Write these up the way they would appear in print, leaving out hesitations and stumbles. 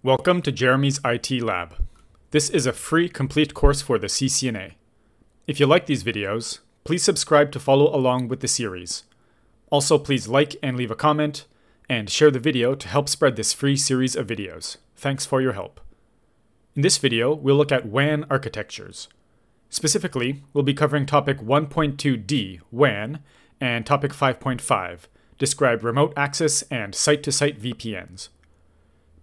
Welcome to Jeremy's IT Lab. This is a free complete course for the CCNA. If you like these videos, please subscribe to follow along with the series. Also, please like and leave a comment, and share the video to help spread this free series of videos. Thanks for your help. In this video, we'll look at WAN architectures. Specifically, we'll be covering topic 1.2d, WAN, and topic 5.5, describe remote access and site-to-site VPNs.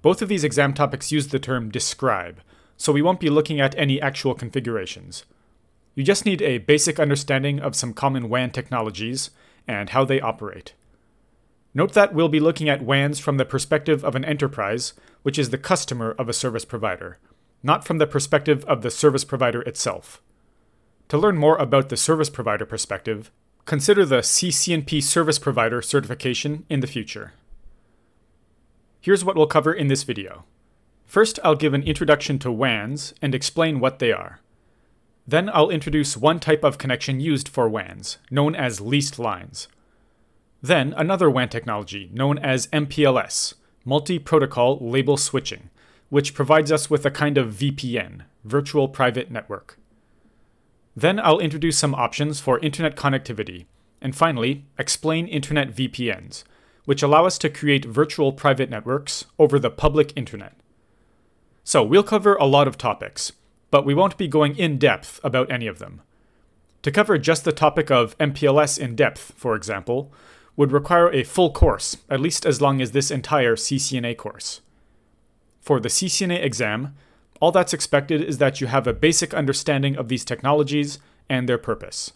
Both of these exam topics use the term describe, so we won't be looking at any actual configurations. You just need a basic understanding of some common WAN technologies and how they operate. Note that we'll be looking at WANs from the perspective of an enterprise, which is the customer of a service provider, not from the perspective of the service provider itself. To learn more about the service provider perspective, consider the CCNP Service Provider certification in the future. Here's what we'll cover in this video. First, I'll give an introduction to WANs and explain what they are. Then I'll introduce one type of connection used for WANs, known as leased lines. Then another WAN technology, known as MPLS, Multi-Protocol Label Switching, which provides us with a kind of VPN, Virtual Private Network. Then I'll introduce some options for internet connectivity, and finally, explain internet VPNs, which allow us to create virtual private networks over the public internet. So we'll cover a lot of topics, but we won't be going in depth about any of them. To cover just the topic of MPLS in depth, for example, would require a full course, at least as long as this entire CCNA course. For the CCNA exam, all that's expected is that you have a basic understanding of these technologies and their purpose.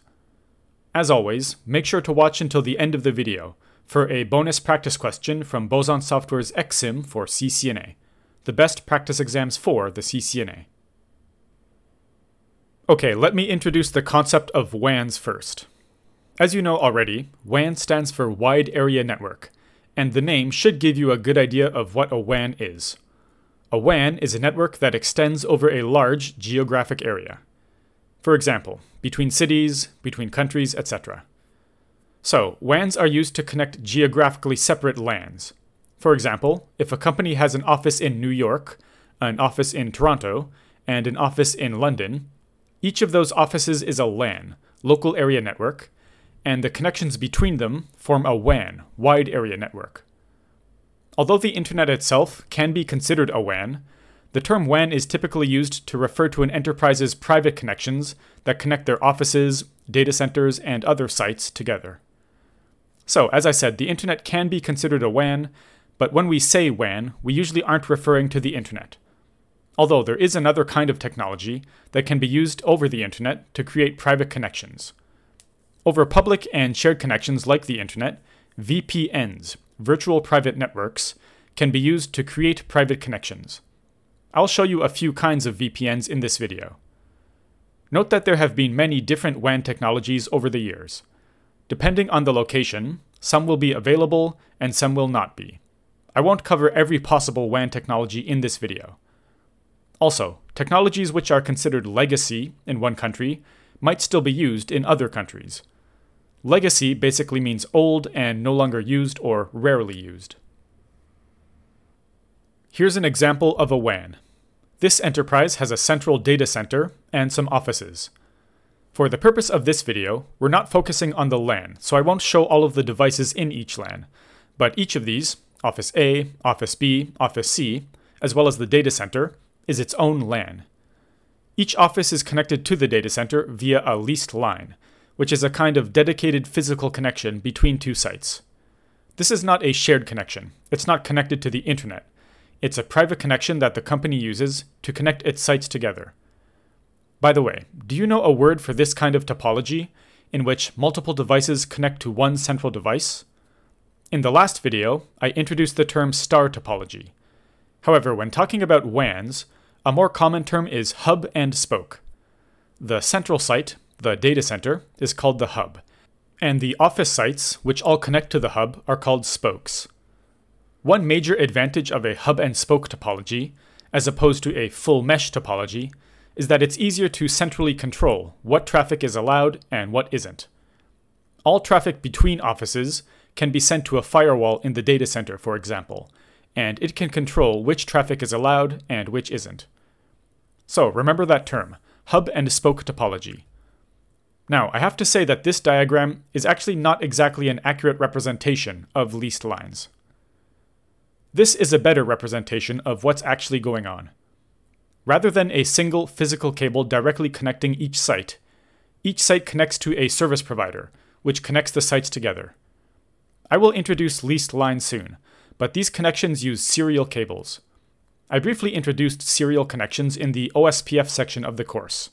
As always, make sure to watch until the end of the video for a bonus practice question from Boson Software's XSIM for CCNA, the best practice exams for the CCNA. Okay, let me introduce the concept of WANs first. As you know already, WAN stands for Wide Area Network, and the name should give you a good idea of what a WAN is. A WAN is a network that extends over a large geographic area. For example, between cities, between countries, etc. So, WANs are used to connect geographically separate LANs. For example, if a company has an office in New York, an office in Toronto, and an office in London, each of those offices is a LAN, Local Area Network, and the connections between them form a WAN, Wide Area Network. Although the internet itself can be considered a WAN, the term WAN is typically used to refer to an enterprise's private connections that connect their offices, data centers, and other sites together. So, as I said, the internet can be considered a WAN, but when we say WAN, we usually aren't referring to the internet. Although there is another kind of technology that can be used over the internet to create private connections. Over public and shared connections like the internet, VPNs, Virtual Private Networks, can be used to create private connections. I'll show you a few kinds of VPNs in this video. Note that there have been many different WAN technologies over the years. Depending on the location, some will be available and some will not be. I won't cover every possible WAN technology in this video. Also, technologies which are considered legacy in one country might still be used in other countries. Legacy basically means old and no longer used or rarely used. Here's an example of a WAN. This enterprise has a central data center and some offices. For the purpose of this video, we're not focusing on the LAN, so I won't show all of the devices in each LAN, but each of these, Office A, Office B, Office C, as well as the data center, is its own LAN. Each office is connected to the data center via a leased line, which is a kind of dedicated physical connection between two sites. This is not a shared connection. It's not connected to the internet. It's a private connection that the company uses to connect its sites together. By the way, do you know a word for this kind of topology, in which multiple devices connect to one central device? In the last video, I introduced the term star topology. However, when talking about WANs, a more common term is hub and spoke. The central site, the data center, is called the hub, and the office sites, which all connect to the hub, are called spokes. One major advantage of a hub and spoke topology, as opposed to a full mesh topology, is that it's easier to centrally control what traffic is allowed and what isn't. All traffic between offices can be sent to a firewall in the data center, for example, and it can control which traffic is allowed and which isn't. So remember that term, hub and spoke topology. Now, I have to say that this diagram is actually not exactly an accurate representation of leased lines. This is a better representation of what's actually going on. Rather than a single physical cable directly connecting each site connects to a service provider, which connects the sites together. I will introduce leased lines soon, but these connections use serial cables. I briefly introduced serial connections in the OSPF section of the course.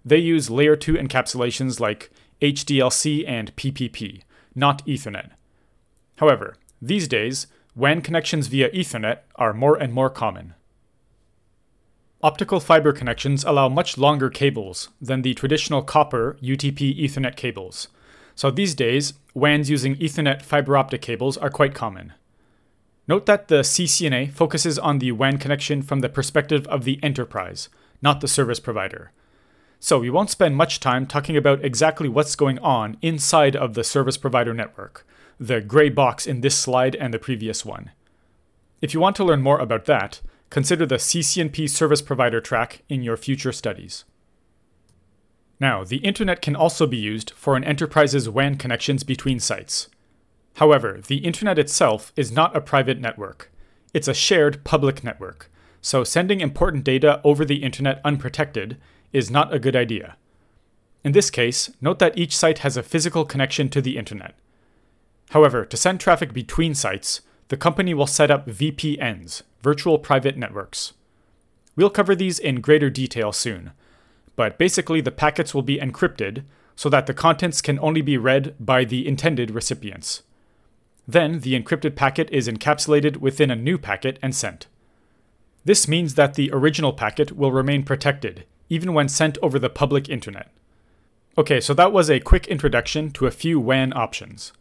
They use layer 2 encapsulations like HDLC and PPP, not Ethernet. However, these days, WAN connections via Ethernet are more and more common. Optical fiber connections allow much longer cables than the traditional copper UTP Ethernet cables. So these days, WANs using Ethernet fiber optic cables are quite common. Note that the CCNA focuses on the WAN connection from the perspective of the enterprise, not the service provider. So we won't spend much time talking about exactly what's going on inside of the service provider network, the gray box in this slide and the previous one. If you want to learn more about that, consider the CCNP service provider track in your future studies. Now, the internet can also be used for an enterprise's WAN connections between sites. However, the internet itself is not a private network. It's a shared public network, so sending important data over the internet unprotected is not a good idea. In this case, note that each site has a physical connection to the internet. However, to send traffic between sites, the company will set up VPNs, virtual private networks. We'll cover these in greater detail soon, but basically the packets will be encrypted so that the contents can only be read by the intended recipients. Then the encrypted packet is encapsulated within a new packet and sent. This means that the original packet will remain protected, even when sent over the public internet. Okay, so that was a quick introduction to a few WAN options.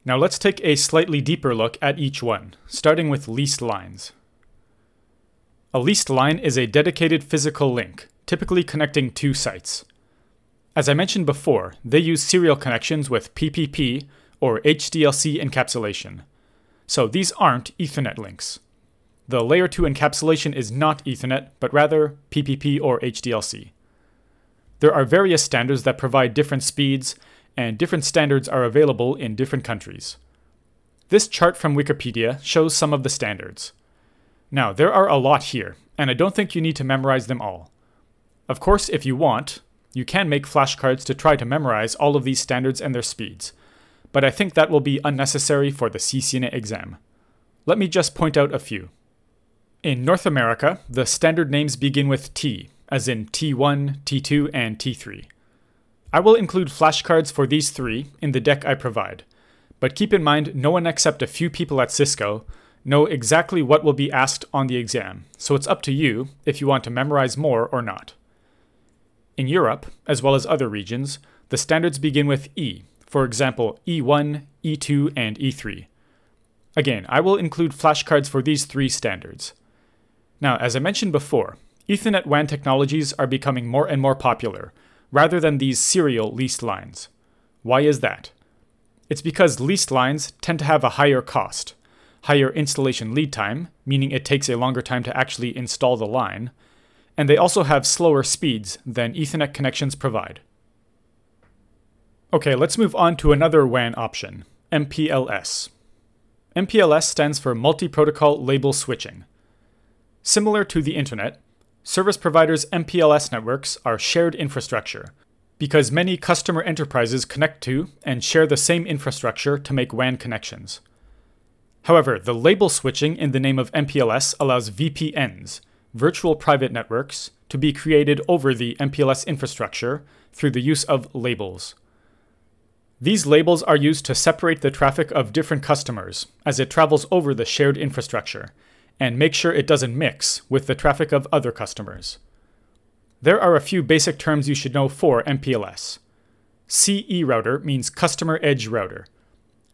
Now let's take a slightly deeper look at each one, starting with leased lines. A leased line is a dedicated physical link, typically connecting two sites. As I mentioned before, they use serial connections with PPP or HDLC encapsulation. So these aren't Ethernet links. The layer 2 encapsulation is not Ethernet, but rather PPP or HDLC. There are various standards that provide different speeds, and different standards are available in different countries. This chart from Wikipedia shows some of the standards. Now, there are a lot here, and I don't think you need to memorize them all. Of course, if you want, you can make flashcards to try to memorize all of these standards and their speeds, but I think that will be unnecessary for the CCNA exam. Let me just point out a few. In North America, the standard names begin with T, as in T1, T2, and T3. I will include flashcards for these three in the deck I provide, but keep in mind no one except a few people at Cisco know exactly what will be asked on the exam, so it's up to you if you want to memorize more or not. In Europe, as well as other regions, the standards begin with E, for example E1, E2, and E3. Again, I will include flashcards for these three standards. Now, as I mentioned before, Ethernet WAN technologies are becoming more and more popular, rather than these serial leased lines. Why is that? It's because leased lines tend to have a higher cost, higher installation lead time, meaning it takes a longer time to actually install the line, and they also have slower speeds than Ethernet connections provide. Okay, let's move on to another WAN option, MPLS. MPLS stands for Multi-Protocol Label Switching. Similar to the internet, service providers' MPLS networks are shared infrastructure, because many customer enterprises connect to and share the same infrastructure to make WAN connections. However, the label switching in the name of MPLS allows VPNs, virtual private networks, to be created over the MPLS infrastructure through the use of labels. These labels are used to separate the traffic of different customers as it travels over the shared infrastructure, and make sure it doesn't mix with the traffic of other customers. There are a few basic terms you should know for MPLS. CE router means customer edge router.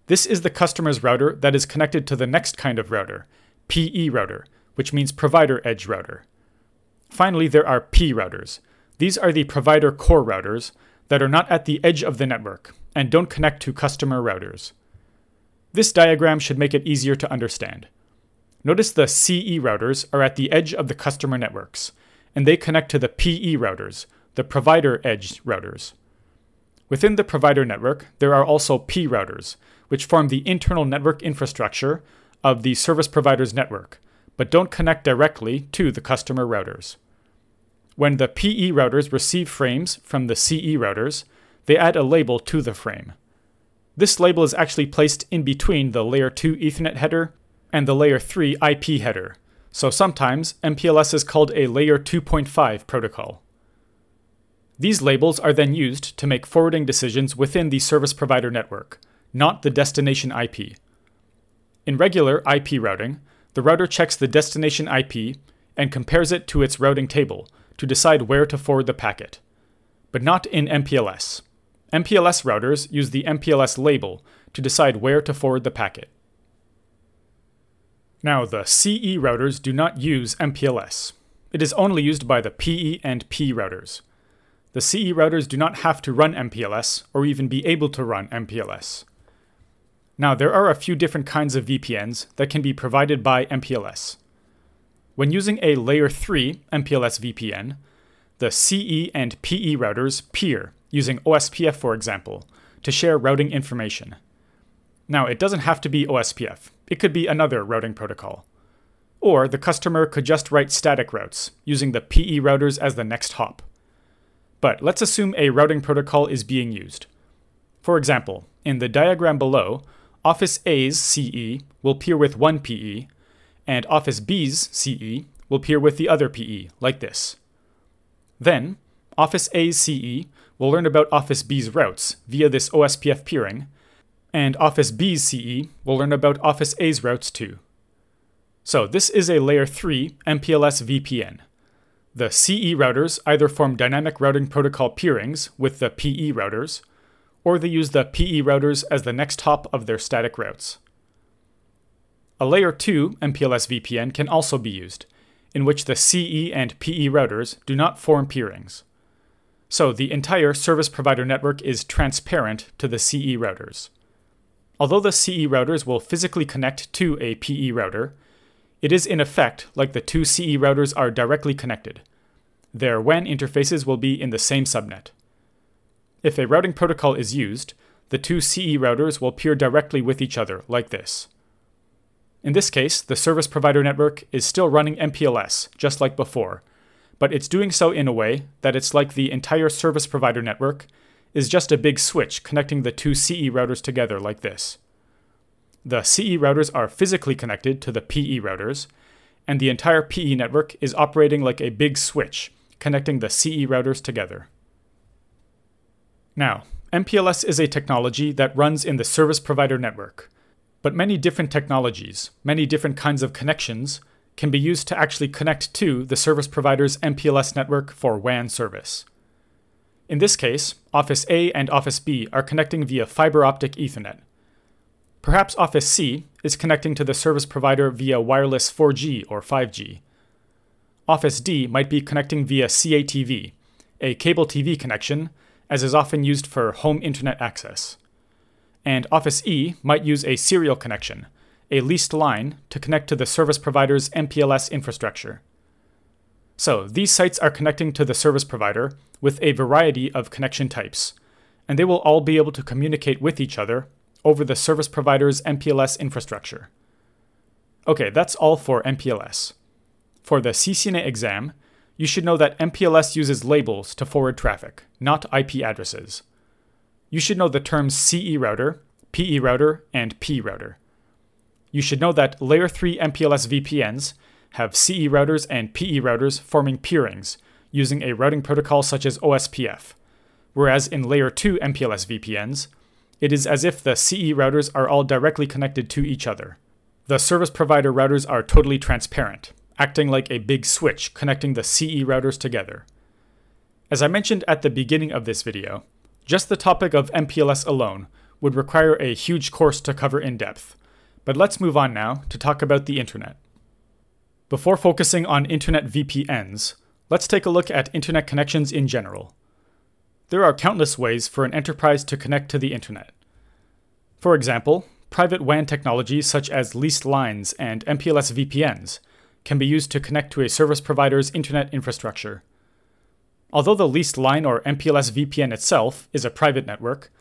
This is the customer's router that is connected to the next kind of router, PE router, which means provider edge router. Finally, there are P routers. These are the provider core routers that are not at the edge of the network and don't connect to customer routers. This diagram should make it easier to understand. Notice the CE routers are at the edge of the customer networks, and they connect to the PE routers, the provider edge routers. Within the provider network, there are also P routers, which form the internal network infrastructure of the service provider's network, but don't connect directly to the customer routers. When the PE routers receive frames from the CE routers, they add a label to the frame. This label is actually placed in between the Layer 2 Ethernet header and the Layer 3 IP header, so sometimes MPLS is called a Layer 2.5 protocol. These labels are then used to make forwarding decisions within the service provider network, not the destination IP. In regular IP routing, the router checks the destination IP and compares it to its routing table to decide where to forward the packet. But not in MPLS. MPLS routers use the MPLS label to decide where to forward the packet. Now, the CE routers do not use MPLS. It is only used by the PE and P routers. The CE routers do not have to run MPLS or even be able to run MPLS. Now, there are a few different kinds of VPNs that can be provided by MPLS. When using a Layer 3 MPLS VPN, the CE and PE routers peer, using OSPF for example, to share routing information. Now, it doesn't have to be OSPF. It could be another routing protocol. Or the customer could just write static routes, using the PE routers as the next hop. But let's assume a routing protocol is being used. For example, in the diagram below, Office A's CE will peer with one PE, and Office B's CE will peer with the other PE, like this. Then, Office A's CE will learn about Office B's routes via this OSPF peering, and Office B's CE will learn about Office A's routes too. So this is a Layer 3 MPLS VPN. The CE routers either form dynamic routing protocol peerings with the PE routers, or they use the PE routers as the next hop of their static routes. A Layer 2 MPLS VPN can also be used, in which the CE and PE routers do not form peerings. So the entire service provider network is transparent to the CE routers. Although the CE routers will physically connect to a PE router, it is in effect like the two CE routers are directly connected. Their WAN interfaces will be in the same subnet. If a routing protocol is used, the two CE routers will peer directly with each other, like this. In this case, the service provider network is still running MPLS, just like before, but it's doing so in a way that it's like the entire service provider network is just a big switch connecting the two CE routers together like this. The CE routers are physically connected to the PE routers, and the entire PE network is operating like a big switch, connecting the CE routers together. Now, MPLS is a technology that runs in the service provider network, but many different technologies, many different kinds of connections, can be used to actually connect to the service provider's MPLS network for WAN service. In this case, Office A and Office B are connecting via fiber optic Ethernet. Perhaps Office C is connecting to the service provider via wireless 4G or 5G. Office D might be connecting via CATV, a cable TV connection, as is often used for home internet access. And Office E might use a serial connection, a leased line, to connect to the service provider's MPLS infrastructure. So these sites are connecting to the service provider with a variety of connection types, and they will all be able to communicate with each other over the service provider's MPLS infrastructure. Okay, that's all for MPLS. For the CCNA exam, you should know that MPLS uses labels to forward traffic, not IP addresses. You should know the terms CE router, PE router, and P router. You should know that Layer 3 MPLS VPNs have CE routers and PE routers forming peerings using a routing protocol such as OSPF, whereas in Layer 2 MPLS VPNs, it is as if the CE routers are all directly connected to each other. The service provider routers are totally transparent, acting like a big switch connecting the CE routers together. As I mentioned at the beginning of this video, just the topic of MPLS alone would require a huge course to cover in depth, but let's move on now to talk about the internet. Before focusing on internet VPNs, let's take a look at internet connections in general. There are countless ways for an enterprise to connect to the internet. For example, private WAN technologies such as leased lines and MPLS VPNs can be used to connect to a service provider's internet infrastructure. Although the leased line or MPLS VPN itself is a private network,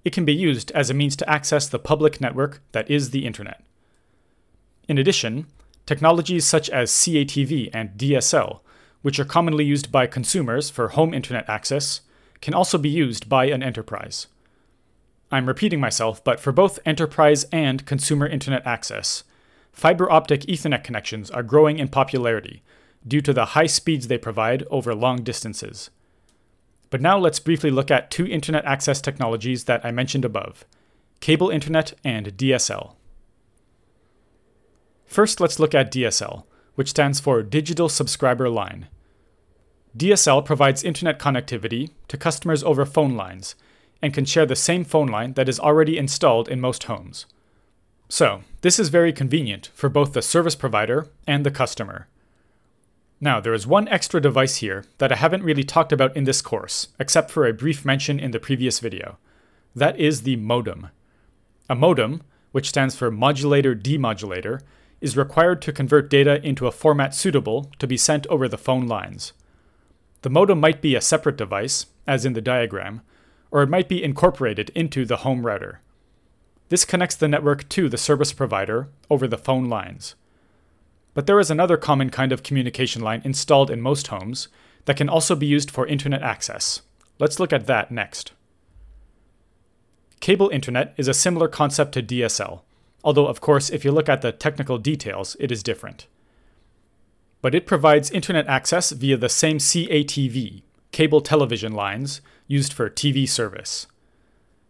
it can be used as a means to access the public network that is the internet. In addition, technologies such as CATV and DSL, which are commonly used by consumers for home internet access, can also be used by an enterprise. I'm repeating myself, but for both enterprise and consumer internet access, fiber optic Ethernet connections are growing in popularity due to the high speeds they provide over long distances. But now let's briefly look at two internet access technologies that I mentioned above: cable internet and DSL. First, let's look at DSL, which stands for Digital Subscriber Line. DSL provides internet connectivity to customers over phone lines and can share the same phone line that is already installed in most homes. So, this is very convenient for both the service provider and the customer. Now, there is one extra device here that I haven't really talked about in this course, except for a brief mention in the previous video. That is the modem. A modem, which stands for modulator-demodulator, is required to convert data into a format suitable to be sent over the phone lines. The modem might be a separate device, as in the diagram, or it might be incorporated into the home router. This connects the network to the service provider over the phone lines. But there is another common kind of communication line installed in most homes that can also be used for internet access. Let's look at that next. Cable internet is a similar concept to DSL, although of course if you look at the technical details, it is different. But it provides internet access via the same CATV, cable television lines, used for TV service.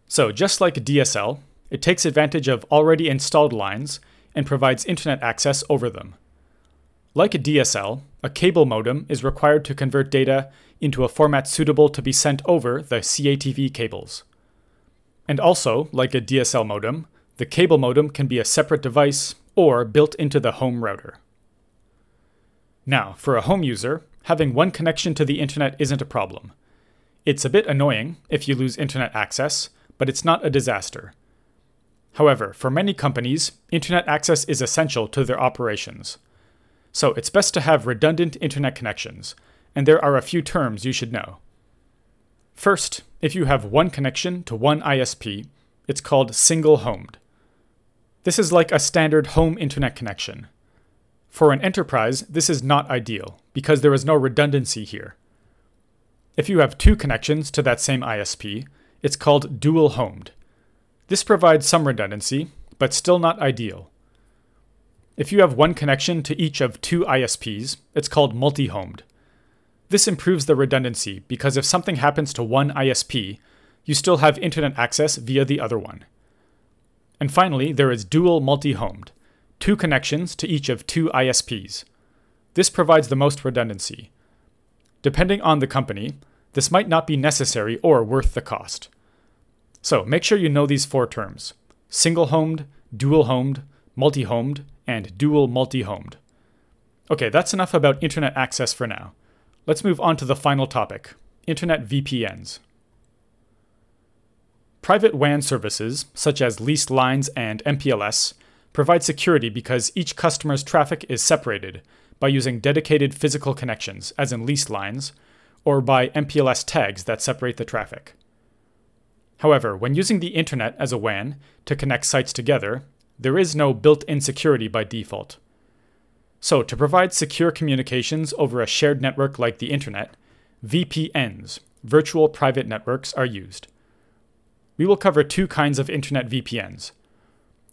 So just like DSL, it takes advantage of already installed lines and provides internet access over them. Like a DSL, a cable modem is required to convert data into a format suitable to be sent over the CATV cables. And also, like a DSL modem, the cable modem can be a separate device or built into the home router. Now, for a home user, having one connection to the internet isn't a problem. It's a bit annoying if you lose internet access, but it's not a disaster. However, for many companies, internet access is essential to their operations. So it's best to have redundant internet connections, and there are a few terms you should know. First, if you have one connection to one ISP, it's called single-homed. This is like a standard home internet connection. For an enterprise, this is not ideal, because there is no redundancy here. If you have two connections to that same ISP, it's called dual-homed. This provides some redundancy, but still not ideal. If you have one connection to each of two ISPs, it's called multi-homed. This improves the redundancy because if something happens to one ISP, you still have internet access via the other one. And finally, there is dual multi-homed, two connections to each of two ISPs. This provides the most redundancy. Depending on the company, this might not be necessary or worth the cost. So make sure you know these four terms: single-homed, dual-homed, multi-homed, and dual multi-homed. Okay, that's enough about internet access for now. Let's move on to the final topic: internet VPNs. Private WAN services, such as leased lines and MPLS, provide security because each customer's traffic is separated by using dedicated physical connections, as in leased lines, or by MPLS tags that separate the traffic. However, when using the internet as a WAN to connect sites together, there is no built-in security by default. So, to provide secure communications over a shared network like the internet, VPNs, virtual private networks, are used. We will cover two kinds of internet VPNs.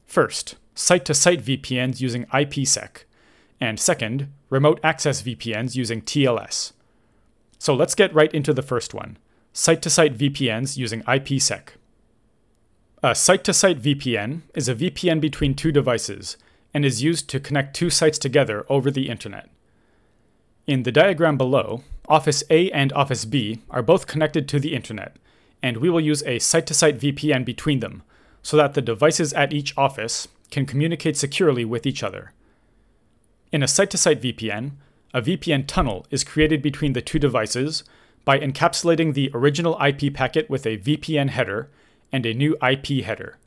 First, site-to-site VPNs using IPsec, and second, remote access VPNs using TLS. So let's get right into the first one: site-to-site VPNs using IPsec. A site-to-site VPN is a VPN between two devices and is used to connect two sites together over the internet. In the diagram below, Office A and Office B are both connected to the internet, and we will use a site-to-site VPN between them so that the devices at each office can communicate securely with each other. In a site-to-site VPN, a VPN tunnel is created between the two devices by encapsulating the original IP packet with a VPN header and a new IP header.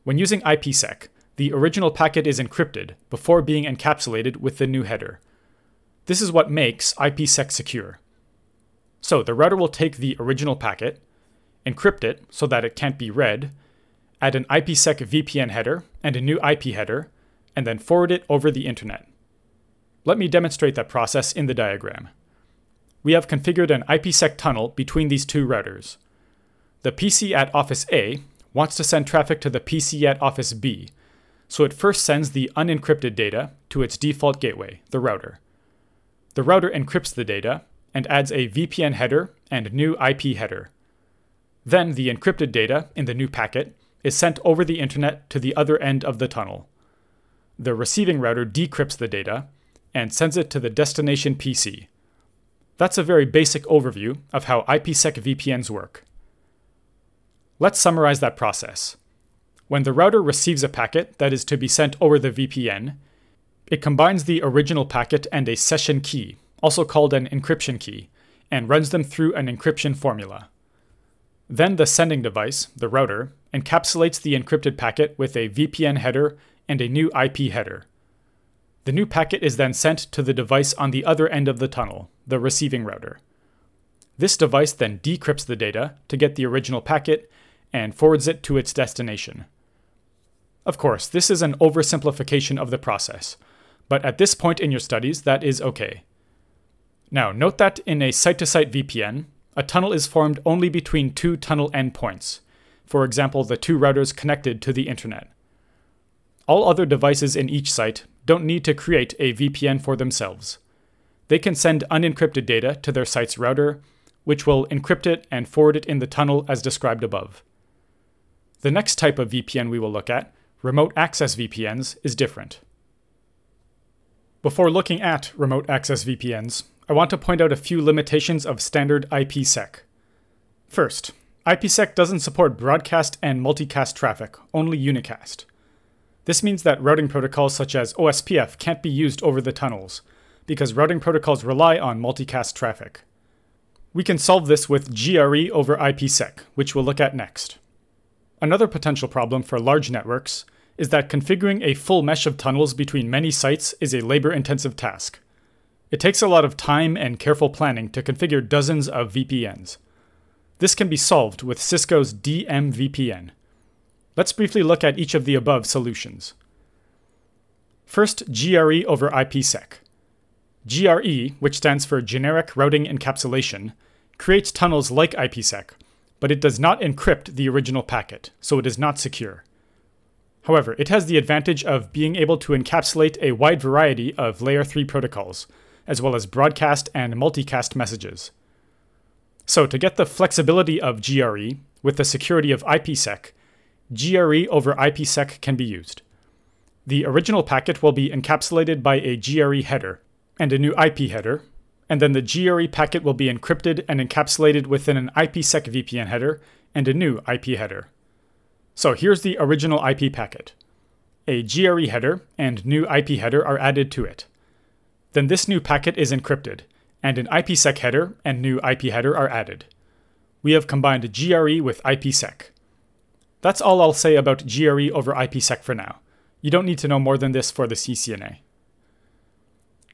When using IPsec, the original packet is encrypted before being encapsulated with the new header. This is what makes IPsec secure. So the router will take the original packet, encrypt it so that it can't be read, add an IPsec VPN header and a new IP header, and then forward it over the internet. Let me demonstrate that process in the diagram. We have configured an IPsec tunnel between these two routers. The PC at Office A wants to send traffic to the PC at Office B, so it first sends the unencrypted data to its default gateway, the router. The router encrypts the data and adds a VPN header and new IP header. Then the encrypted data in the new packet is sent over the internet to the other end of the tunnel. The receiving router decrypts the data and sends it to the destination PC. That's a very basic overview of how IPsec VPNs work. Let's summarize that process. When the router receives a packet that is to be sent over the VPN, it combines the original packet and a session key, also called an encryption key, and runs them through an encryption formula. Then the sending device, the router, encapsulates the encrypted packet with a VPN header and a new IP header. The new packet is then sent to the device on the other end of the tunnel, the receiving router. This device then decrypts the data to get the original packet and forwards it to its destination. Of course, this is an oversimplification of the process, but at this point in your studies, that is okay. Now, note that in a site-to-site VPN, a tunnel is formed only between two tunnel endpoints, for example, the two routers connected to the internet. All other devices in each site don't need to create a VPN for themselves. They can send unencrypted data to their site's router, which will encrypt it and forward it in the tunnel as described above. The next type of VPN we will look at, remote access VPNs, is different. Before looking at remote access VPNs, I want to point out a few limitations of standard IPsec. First, IPsec doesn't support broadcast and multicast traffic, only unicast. This means that routing protocols such as OSPF can't be used over the tunnels, because routing protocols rely on multicast traffic. We can solve this with GRE over IPsec, which we'll look at next. Another potential problem for large networks is that configuring a full mesh of tunnels between many sites is a labor-intensive task. It takes a lot of time and careful planning to configure dozens of VPNs. This can be solved with Cisco's DMVPN. Let's briefly look at each of the above solutions. First, GRE over IPsec. GRE, which stands for Generic Routing Encapsulation, creates tunnels like IPsec, but it does not encrypt the original packet, so it is not secure. However, it has the advantage of being able to encapsulate a wide variety of Layer 3 protocols, as well as broadcast and multicast messages. So to get the flexibility of GRE with the security of IPsec, GRE over IPsec can be used. The original packet will be encapsulated by a GRE header and a new IP header, and then the GRE packet will be encrypted and encapsulated within an IPsec VPN header and a new IP header. So here's the original IP packet. A GRE header and new IP header are added to it. Then this new packet is encrypted, and an IPsec header and new IP header are added. We have combined GRE with IPsec. That's all I'll say about GRE over IPsec for now. You don't need to know more than this for the CCNA.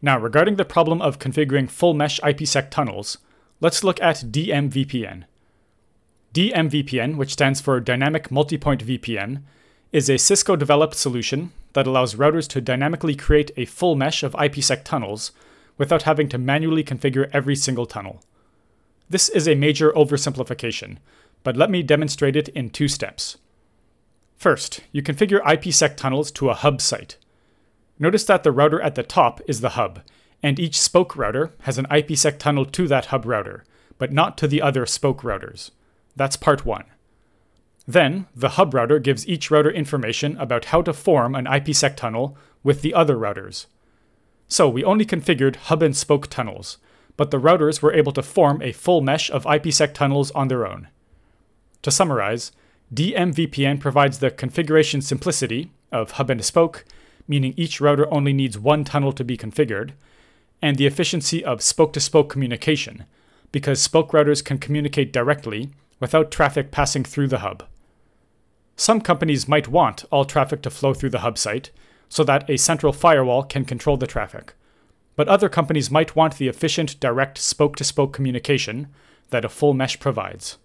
Now, regarding the problem of configuring full mesh IPsec tunnels, let's look at DMVPN. DMVPN, which stands for Dynamic Multipoint VPN, is a Cisco-developed solution that allows routers to dynamically create a full mesh of IPsec tunnels without having to manually configure every single tunnel. This is a major oversimplification, but let me demonstrate it in 2 steps. First, you configure IPsec tunnels to a hub site. Notice that the router at the top is the hub, and each spoke router has an IPsec tunnel to that hub router, but not to the other spoke routers. That's part 1. Then, the hub router gives each router information about how to form an IPsec tunnel with the other routers. So we only configured hub and spoke tunnels, but the routers were able to form a full mesh of IPsec tunnels on their own. To summarize, DMVPN provides the configuration simplicity of hub and spoke, meaning each router only needs one tunnel to be configured, and the efficiency of spoke-to-spoke communication, because spoke routers can communicate directly without traffic passing through the hub. Some companies might want all traffic to flow through the hub site so that a central firewall can control the traffic, but other companies might want the efficient, direct spoke-to-spoke communication that a full mesh provides.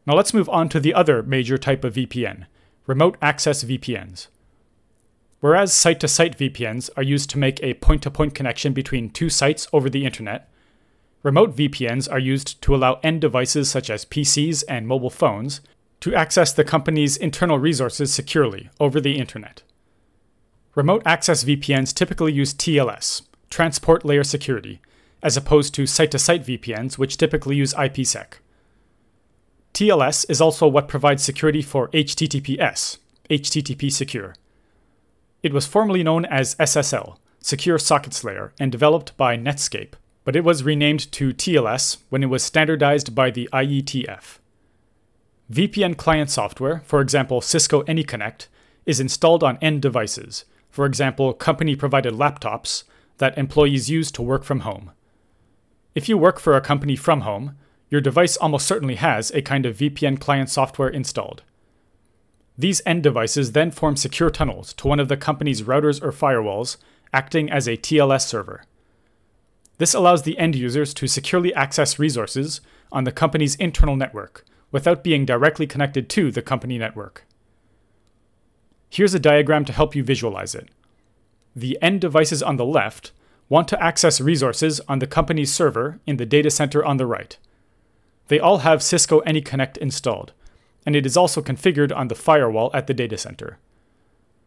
Now let's move on to the other major type of VPN, remote access VPNs. Whereas site-to-site VPNs are used to make a point-to-point connection between two sites over the internet, remote VPNs are used to allow end devices such as PCs and mobile phones to access the company's internal resources securely over the internet. Remote access VPNs typically use TLS, Transport Layer Security, as opposed to site-to-site VPNs, which typically use IPsec. TLS is also what provides security for HTTPS, HTTP Secure. It was formerly known as SSL, Secure Sockets Layer, and developed by Netscape, but it was renamed to TLS when it was standardized by the IETF. VPN client software, for example Cisco AnyConnect, is installed on end devices, for example company-provided laptops that employees use to work from home. If you work for a company from home, your device almost certainly has a kind of VPN client software installed. These end devices then form secure tunnels to one of the company's routers or firewalls, acting as a TLS server. This allows the end users to securely access resources on the company's internal network without being directly connected to the company network. Here's a diagram to help you visualize it. The end devices on the left want to access resources on the company's server in the data center on the right. They all have Cisco AnyConnect installed, and it is also configured on the firewall at the data center.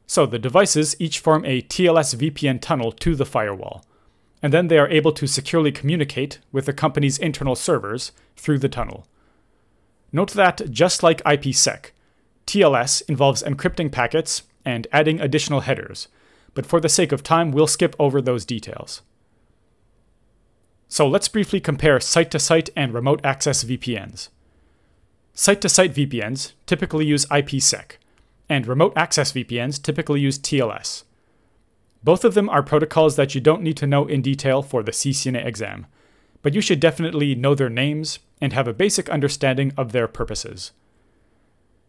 So the devices each form a TLS VPN tunnel to the firewall, and then they are able to securely communicate with the company's internal servers through the tunnel. Note that, just like IPsec, TLS involves encrypting packets and adding additional headers, but for the sake of time, we'll skip over those details. So let's briefly compare site-to-site and remote access VPNs. Site-to-site VPNs typically use IPsec, and remote access VPNs typically use TLS. Both of them are protocols that you don't need to know in detail for the CCNA exam, but you should definitely know their names and have a basic understanding of their purposes.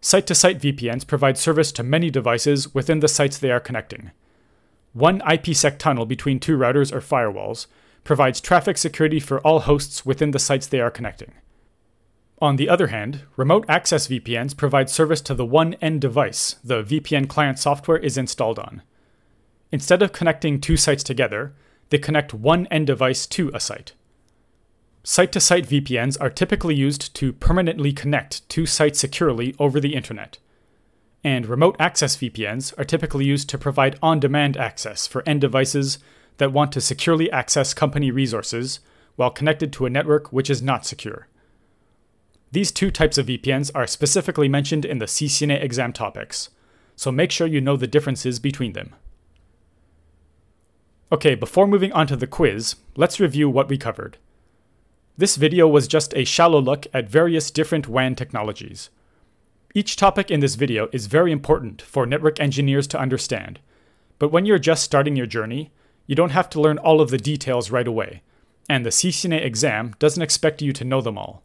Site-to-site VPNs provide service to many devices within the sites they are connecting. One IPsec tunnel between two routers or firewalls provides traffic security for all hosts within the sites they are connecting. On the other hand, remote access VPNs provide service to the one end device the VPN client software is installed on. Instead of connecting two sites together, they connect one end device to a site. Site-to-site VPNs are typically used to permanently connect two sites securely over the internet. And remote access VPNs are typically used to provide on-demand access for end devices that want to securely access company resources while connected to a network which is not secure. These two types of VPNs are specifically mentioned in the CCNA exam topics, so make sure you know the differences between them. Okay, before moving on to the quiz, let's review what we covered. This video was just a shallow look at various different WAN technologies. Each topic in this video is very important for network engineers to understand, but when you're just starting your journey, you don't have to learn all of the details right away, and the CCNA exam doesn't expect you to know them all.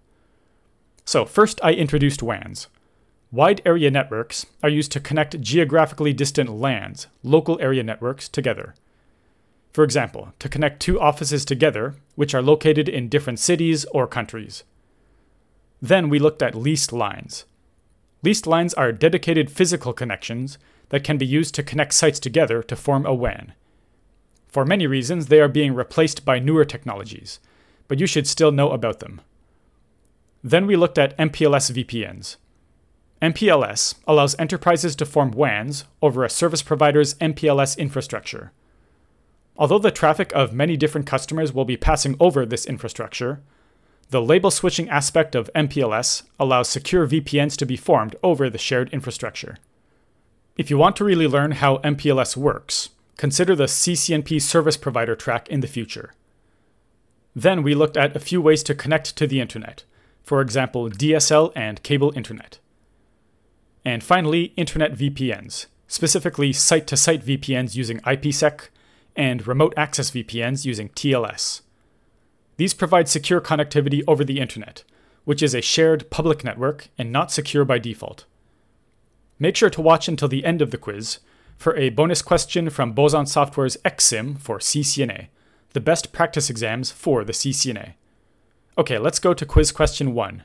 So first I introduced WANs. Wide area networks are used to connect geographically distant LANs, local area networks, together. For example, to connect two offices together, which are located in different cities or countries. Then we looked at leased lines. Leased lines are dedicated physical connections that can be used to connect sites together to form a WAN. For many reasons, they are being replaced by newer technologies, but you should still know about them. Then we looked at MPLS VPNs. MPLS allows enterprises to form WANs over a service provider's MPLS infrastructure. Although the traffic of many different customers will be passing over this infrastructure, the label switching aspect of MPLS allows secure VPNs to be formed over the shared infrastructure. If you want to really learn how MPLS works, consider the CCNP service provider track in the future. Then we looked at a few ways to connect to the internet, for example DSL and cable internet. And finally, internet VPNs, specifically site-to-site VPNs using IPsec, and remote access VPNs using TLS. These provide secure connectivity over the internet, which is a shared public network and not secure by default. Make sure to watch until the end of the quiz for a bonus question from Boson Software's XSIM for CCNA, the best practice exams for the CCNA. Okay, let's go to quiz question 1.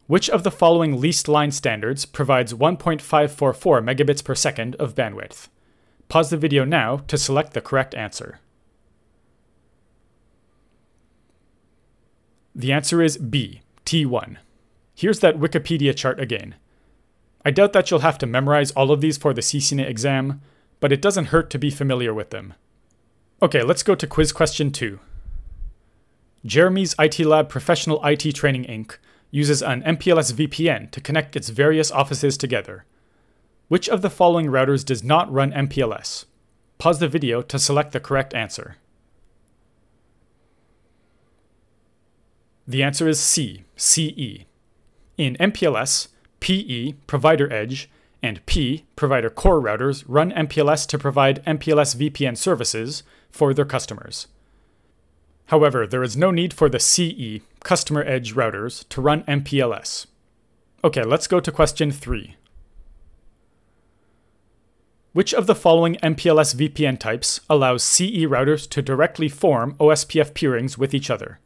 Which of the following leased line standards provides 1.544 megabits per second of bandwidth? Pause the video now to select the correct answer. The answer is B, T1. Here's that Wikipedia chart again. I doubt that you'll have to memorize all of these for the CCNA exam, but it doesn't hurt to be familiar with them. Okay, let's go to quiz question 2. Jeremy's IT Lab Professional IT Training Inc. uses an MPLS VPN to connect its various offices together. Which of the following routers does not run MPLS? Pause the video to select the correct answer. The answer is C, CE. In MPLS, PE, Provider Edge, and P, Provider Core routers run MPLS to provide MPLS VPN services for their customers. However, there is no need for the CE, Customer Edge routers, to run MPLS. Okay, let's go to question 3. Which of the following MPLS VPN types allows CE routers to directly form OSPF peerings with each other?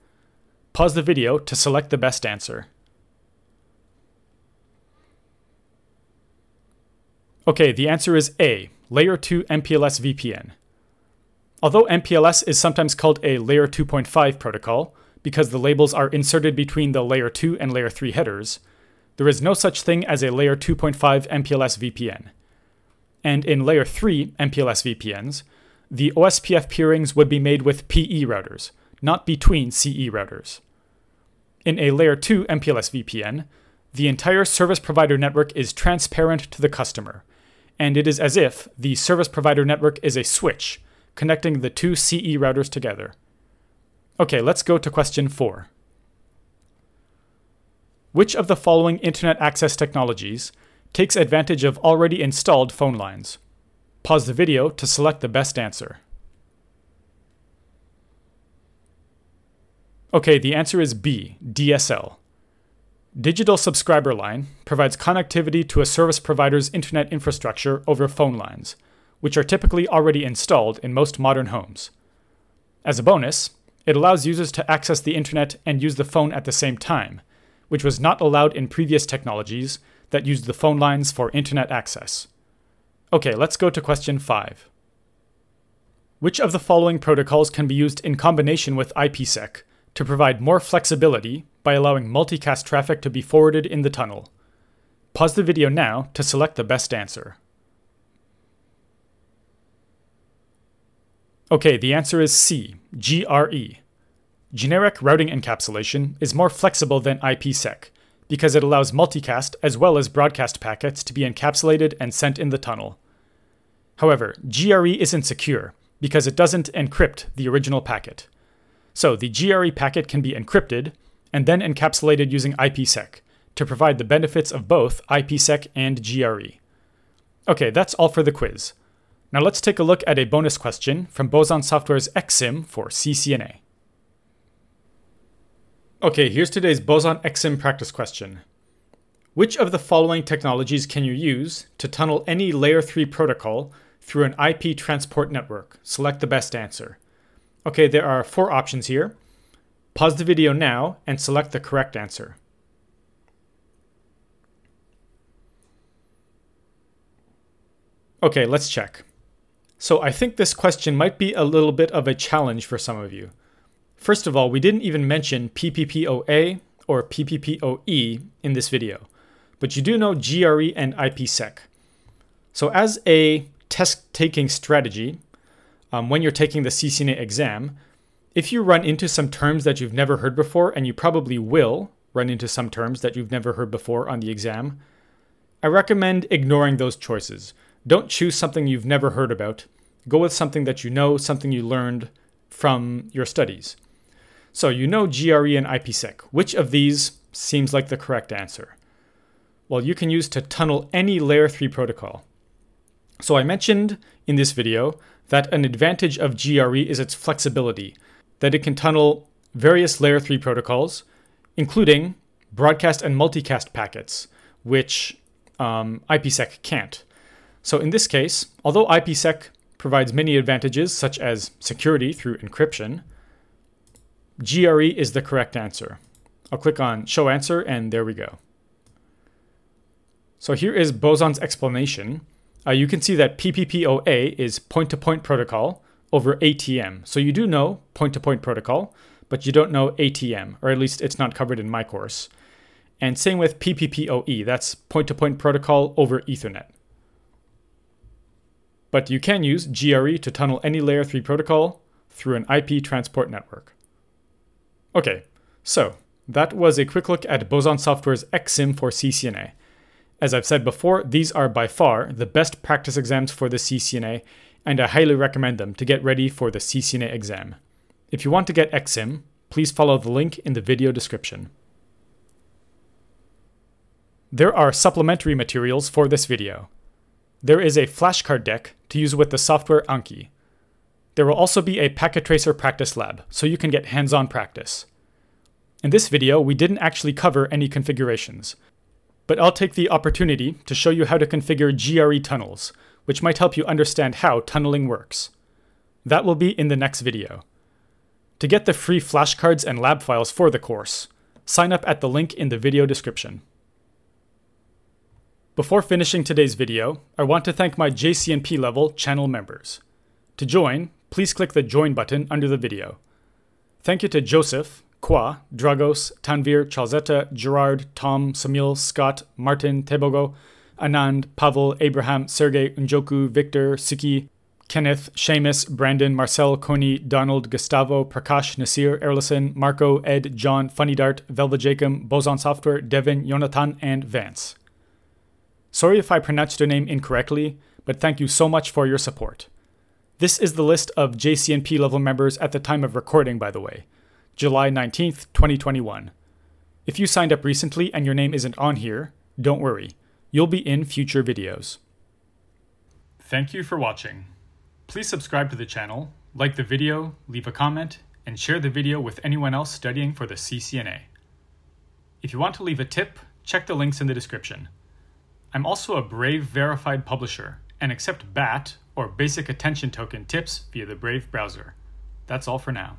Pause the video to select the best answer. Okay, the answer is A, Layer 2 MPLS VPN. Although MPLS is sometimes called a Layer 2.5 protocol, because the labels are inserted between the Layer 2 and Layer 3 headers, there is no such thing as a Layer 2.5 MPLS VPN. And in Layer 3 MPLS VPNs, the OSPF peerings would be made with PE routers, not between CE routers. In a Layer 2 MPLS VPN, the entire service provider network is transparent to the customer, and it is as if the service provider network is a switch connecting the two CE routers together. Okay, let's go to question 4. Which of the following internet access technologies takes advantage of already installed phone lines? Pause the video to select the best answer. Okay, the answer is B, DSL. Digital Subscriber Line provides connectivity to a service provider's internet infrastructure over phone lines, which are typically already installed in most modern homes. As a bonus, it allows users to access the internet and use the phone at the same time, which was not allowed in previous technologies that used the phone lines for internet access. Okay, let's go to question 5. Which of the following protocols can be used in combination with IPsec to provide more flexibility by allowing multicast traffic to be forwarded in the tunnel? Pause the video now to select the best answer. Okay, the answer is C, GRE. Generic routing encapsulation is more flexible than IPsec because it allows multicast as well as broadcast packets to be encapsulated and sent in the tunnel. However, GRE isn't secure because it doesn't encrypt the original packet. So the GRE packet can be encrypted and then encapsulated using IPsec to provide the benefits of both IPsec and GRE. Okay, that's all for the quiz. Now let's take a look at a bonus question from Boson Software's XSIM for CCNA. Okay, here's today's Boson XSIM practice question. Which of the following technologies can you use to tunnel any Layer 3 protocol through an IP transport network? Select the best answer. Okay, there are 4 options here. Pause the video now and select the correct answer. Okay, let's check. So I think this question might be a little bit of a challenge for some of you. First of all, we didn't even mention PPPoA or PPPoE in this video, but you do know GRE and IPsec. So as a test-taking strategy, when you're taking the CCNA exam, if you run into some terms that you've never heard before, and you probably will run into some terms that you've never heard before on the exam, I recommend ignoring those choices. Don't choose something you've never heard about. Go with something that you know, something you learned from your studies. So you know GRE and IPsec. Which of these seems like the correct answer? Well, you can use to tunnel any Layer 3 protocol. So I mentioned in this video that an advantage of GRE is its flexibility, that it can tunnel various Layer 3 protocols, including broadcast and multicast packets, which IPsec can't. So in this case, although IPsec provides many advantages such as security through encryption, GRE is the correct answer. I'll click on Show Answer, and there we go. So here is Boson's explanation. You can see that PPPoA is point-to-point protocol over ATM. So you do know point-to-point protocol, but you don't know ATM, or at least it's not covered in my course. And same with PPPoE, that's point-to-point protocol over Ethernet. But you can use GRE to tunnel any layer 3 protocol through an IP transport network. Okay, so that was a quick look at Boson Software's XSIM for CCNA. As I've said before, these are by far the best practice exams for the CCNA, and I highly recommend them to get ready for the CCNA exam. If you want to get XSIM, please follow the link in the video description. There are supplementary materials for this video. There is a flashcard deck to use with the software Anki. There will also be a packet tracer practice lab, so you can get hands-on practice. In this video, we didn't actually cover any configurations, but I'll take the opportunity to show you how to configure GRE tunnels, which might help you understand how tunneling works. That will be in the next video. To get the free flashcards and lab files for the course, sign up at the link in the video description. Before finishing today's video, I want to thank my JCNP level channel members. To join, please click the Join button under the video. Thank you to Joseph, Kwa, Dragos, Tanvir, Chalzeta, Gerard, Tom, Samil, Scott, Martin, Tebogo, Anand, Pavel, Abraham, Sergey, Njoku, Victor, Siki, Kenneth, Seamus, Brandon, Marcel, Coney, Donald, Gustavo, Prakash, Nasir, Erlison, Marco, Ed, John, Funny Dart, Velva Jacob, Boson Software, Devin, Jonathan, and Vance. Sorry if I pronounced your name incorrectly, but thank you so much for your support. This is the list of JCNP level members at the time of recording, by the way, July 19th, 2021. If you signed up recently and your name isn't on here, don't worry, you'll be in future videos. Thank you for watching. Please subscribe to the channel, like the video, leave a comment, and share the video with anyone else studying for the CCNA. If you want to leave a tip, check the links in the description. I'm also a Brave verified publisher and accept BAT or Basic Attention Token tips via the Brave browser. That's all for now.